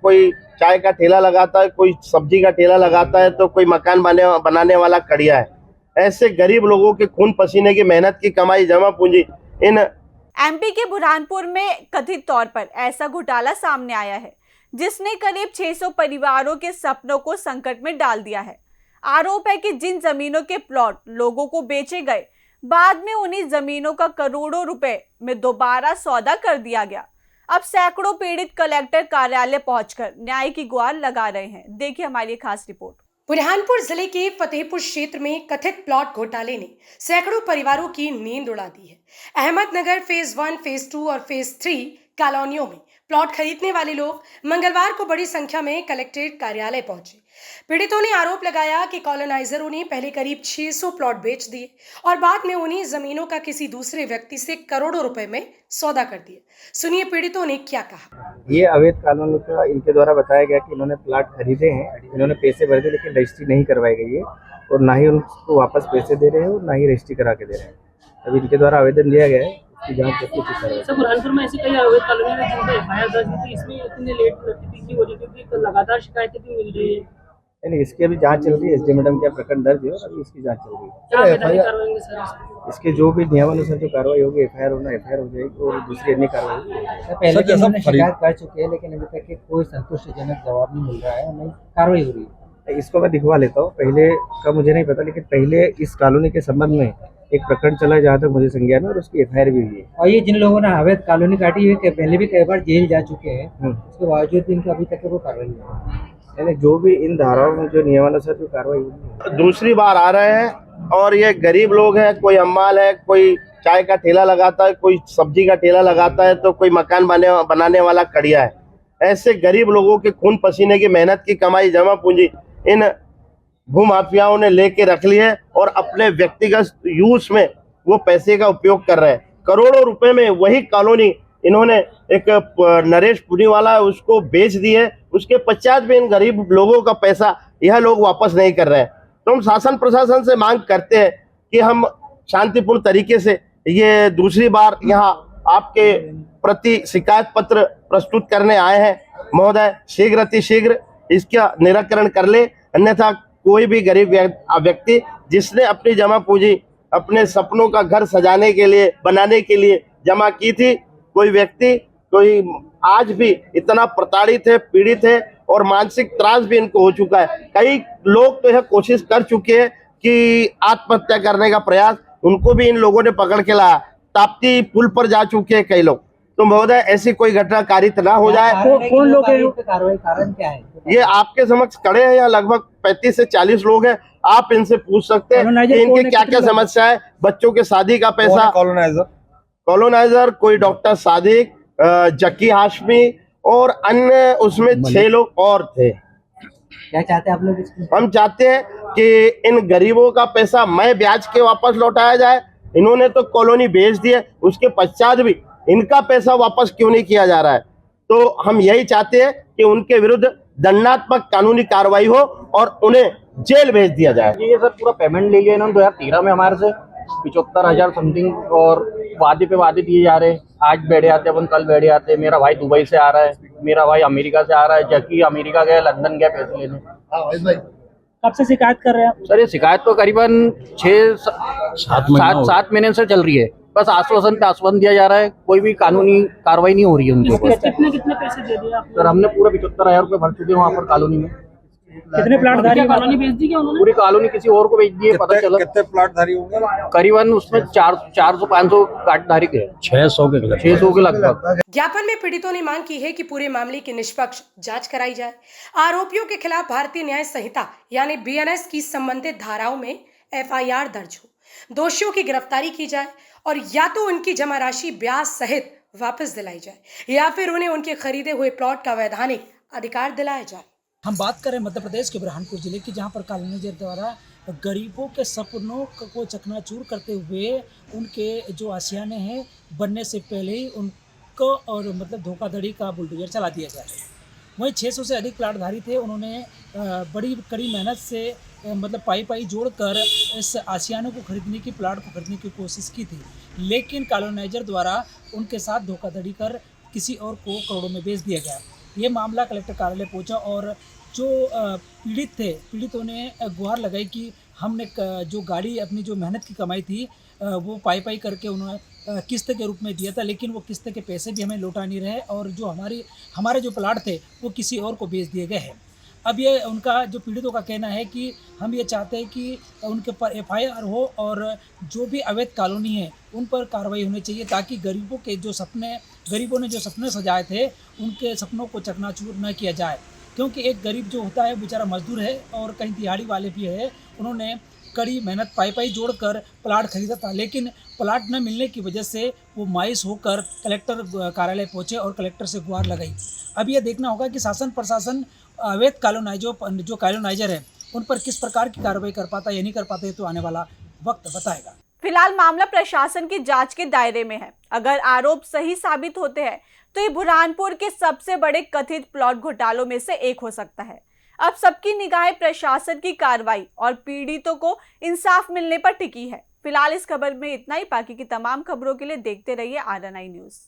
कोई चाय का ठेला लगाता है, कोई सब्जी का ठेला लगाता है, तो कोई मकान बनाने वाला कड़िया है। ऐसे गरीब लोगों के खून पसीने की मेहनत की कमाई जमा पूंजी इन एमपी के बुरहानपुर में कथित तौर पर ऐसा घोटाला सामने आया है जिसने करीब 600 परिवारों के सपनों को संकट में डाल दिया है। आरोप है कि जिन जमीनों के प्लॉट लोगों को बेचे गए, बाद में उन्हीं जमीनों का करोड़ों रुपए में दोबारा सौदा कर दिया गया। अब सैकड़ों पीड़ित कलेक्टर कार्यालय पहुंचकर न्याय की गुहार लगा रहे हैं। देखिए हमारी खास रिपोर्ट। बुरहानपुर जिले के फतेहपुर क्षेत्र में कथित प्लॉट घोटाले ने सैकड़ों परिवारों की नींद उड़ा दी है। अहमदनगर फेज 1, फेज 2 और फेज 3 कॉलोनियों में प्लॉट खरीदने वाले लोग मंगलवार को बड़ी संख्या में कलेक्ट्रेट कार्यालय पहुंचे। पीड़ितों ने आरोप लगाया कि कॉलोनाइजरों ने पहले करीब 600 प्लॉट बेच दिए और बाद में उन्हीं जमीनों का किसी दूसरे व्यक्ति से करोड़ों रुपए में सौदा कर दिया। सुनिए पीड़ितों ने क्या कहा। ये अवैध कानून का इनके द्वारा बताया गया कि इन्होंने प्लाट खरीदे हैं, इन्होंने पैसे भर दिए, लेकिन रजिस्ट्री नहीं करवाई गई है और ना ही उनको वापस पैसे दे रहे हैं और ना ही रजिस्ट्री करा के दे रहे हैं। अभी इनके द्वारा आवेदन दिया गया है, इसकी जांच करके कुछ करवाई। सर, बुरहानपुर में ऐसे कई अवैध कॉलोनी में जिनका एफआईआर दर्ज हुई थी, इसमें इतने लेट नतीजे की वजह से लगातार शिकायतें भी मिल रही है। नहीं, इसकी अभी जांच चल रही है। एसडी मैडम का प्रकरण दर्ज है और अभी इसकी जांच चल रही है। क्या वैधानिक कार्रवाई होंगे सर? इसके जो भी नियमानुसार जो कार्रवाई होगी, एफआईआर होना एफआईआर हो जाएगी और दूसरी अन्य कार्रवाई होगी। पहले भी हमने शिकायत कर चुके हैं, लेकिन अभी तक कोई संतुष्टिजनक जवाब नहीं मिल रहा है, नहीं कार्रवाई हो रही है। इसको मैं दिखवा लेता हूँ, पहले का मुझे नहीं पता, लेकिन पहले इस कॉलोनी के संबंध में एक प्रकरण चला है जहाँ तक मुझे संज्ञान में, और उसकी एफआईआर भी हुई है। और ये जिन लोगों ने अवैध कॉलोनी काटी है पहले भी कई बार जेल जा चुके हैं, उसके बावजूद भी इनका अभी तक वो कार्रवाई नहीं है। जो भी इन धाराओं में जो नियमानुसार जो कार्रवाई हुई, दूसरी बार आ रहे हैं और ये गरीब लोग हैं। कोई अम्माल है, कोई चाय का ठेला लगाता है, कोई सब्जी का ठेला लगाता है, तो कोई मकान बनाने वाला कड़िया है। ऐसे गरीब लोगों के खून पसीने की मेहनत की कमाई जमा पूंजी इन भूमाफियाओं ने लेके रख ली है और अपने व्यक्तिगत यूज में वो पैसे का उपयोग कर रहे हैं। करोड़ों रुपए में वही कॉलोनी इन्होंने एक नरेश पुनीवाला है उसको बेच दी है। उसके पश्चात भी इन गरीब लोगों का पैसा यह लोग वापस नहीं कर रहे हैं। तो हम शासन प्रशासन से मांग करते हैं कि हम शांतिपूर्ण तरीके से ये दूसरी बार यहाँ आपके प्रति शिकायत पत्र प्रस्तुत करने आए हैं। महोदय, शीघ्र अतिशीघ्र इसका निराकरण कर ले, अन्यथा कोई भी गरीब व्यक्ति जिसने अपनी जमा पूंजी अपने सपनों का घर सजाने के लिए बनाने के लिए जमा की थी, कोई व्यक्ति कोई आज भी इतना प्रताड़ित है, पीड़ित है और मानसिक त्रास भी इनको हो चुका है। कई लोग तो यह कोशिश कर चुके हैं कि आत्महत्या करने का प्रयास, उनको भी इन लोगों ने पकड़ के लाया। ताप्ती पुल पर जा चुके हैं कई लोग। तो महोदय, ऐसी कोई घटना कारित ना हो जाए। कौन लोग कार्रवाई कारण क्या है? ये आपके समक्ष खड़े हैं, यहाँ लगभग 35 से 40 लोग हैं। आप इनसे पूछ सकते हैं कि इनकी क्या क्या समस्या है। बच्चों के शादी का पैसा, कॉलोनाइजर कोई डॉक्टर सादिक, जक्की हाशमी और अन्य उसमें 6 लोग और थे। क्या चाहते हैं आप लोग? हम चाहते हैं कि इन गरीबों का पैसा मैं ब्याज के वापस लौटाया जाए। इन्होंने तो कॉलोनी बेच दी है, उसके पश्चात भी इनका पैसा वापस क्यों नहीं किया जा रहा है। तो हम यही चाहते हैं कि उनके विरुद्ध दंडात्मक कानूनी कार्रवाई हो और उन्हें जेल भेज दिया जाए। ये सर पूरा पेमेंट ले लिया इन्होंने 2013 में हमारे से 75,000 समथिंग, और वादे पे वादे दिए जा रहे हैं। आज बैठे आते अपन, कल बैठे आते। मेरा भाई दुबई से आ रहा है, मेरा भाई अमेरिका से आ रहा है, जबकि अमेरिका गया, लंदन गया पैसे लेने। कब से शिकायत कर रहे हैं आप? सर ये शिकायत तो करीबन 7 महीने से चल रही है। बस आश्वासन पे आश्वासन दिया जा रहा है, कोई भी कानूनी कार्रवाई नहीं हो रही है उनके ऊपर। कितने पैसे दे दिए आप? सर हमने पूरा 75,000 रुपये भर चुके हैं वहाँ पर कॉलोनी में। कितने प्लाटधारी कॉलोनी बेच दी क्या उन्होंने? पूरी कॉलोनी किसी और को बेच दी है, पता चला। कितने प्लाटधारी होंगे? करीबन उसमें 400-500 प्लाटधारी के 600 के लगभग। ज्ञापन में पीड़ितों ने मांग की है कि पूरे मामले की निष्पक्ष जांच कराई जाए। आरोपियों के खिलाफ भारतीय न्याय संहिता यानी बीएनएस की संबंधित धाराओं में एफआईआर दर्ज हो, दोषियों की गिरफ्तारी की जाए और या तो उनकी जमा राशि ब्याज सहित वापस दिलाई जाए या फिर उन्हें उनके खरीदे हुए प्लॉट का वैधानिक अधिकार दिलाया जाए। हम बात करें मध्य प्रदेश के बुरहानपुर जिले की, जहां पर कॉलोनाइजर द्वारा गरीबों के सपनों को चकनाचूर करते हुए उनके जो आशियाने हैं बनने से पहले ही उनको और धोखाधड़ी का बुलडोजर चला दिया गया है। वहीं 600 से अधिक प्लाटधारी थे। उन्होंने बड़ी कड़ी मेहनत से पाई जोड़कर इस आशियाने को खरीदने की, प्लाट को खरीदने की कोशिश की थी, लेकिन कॉलोनाइजर द्वारा उनके साथ धोखाधड़ी कर किसी और को करोड़ों में बेच दिया गया। ये मामला कलेक्टर कार्यालय पहुंचा और जो पीड़ितों ने गुहार लगाई कि हमने जो गाड़ी अपनी जो मेहनत की कमाई थी वो पाई करके उन्होंने किस्त के रूप में दिया था, लेकिन वो किस्त के पैसे भी हमें लौटा नहीं रहे और जो हमारे जो प्लाट थे वो किसी और को बेच दिए गए हैं। अब ये उनका जो पीड़ितों का कहना है कि हम ये चाहते हैं कि उनके पर FIR हो और जो भी अवैध कॉलोनी है उन पर कार्रवाई होनी चाहिए, ताकि गरीबों ने जो सपने सजाए थे उनके सपनों को चकनाचूर न किया जाए। क्योंकि एक गरीब जो होता है बेचारा मजदूर है और कहीं दिहाड़ी वाले भी है, उन्होंने कड़ी मेहनत पाई जोड़कर प्लाट खरीदा था, लेकिन प्लाट न मिलने की वजह से वो मायूस होकर कलेक्टर कार्यालय पहुंचे और कलेक्टर से गुहार लगाई। अब ये देखना होगा कि शासन प्रशासन अवैध जो कॉलोनाइजर है उन पर किस प्रकार की कार्रवाई कर पाता है या नहीं कर पाता है, तो आने वाला वक्त बताएगा। फिलहाल मामला प्रशासन की जांच के दायरे में है। अगर आरोप सही साबित होते हैं तो ये बुरहानपुर के सबसे बड़े कथित प्लॉट घोटालों में से एक हो सकता है। अब सबकी निगाहें प्रशासन की कार्रवाई और पीड़ितों को इंसाफ मिलने पर टिकी है। फिलहाल इस खबर में इतना ही। बाकी की तमाम खबरों के लिए देखते रहिए RNI न्यूज़।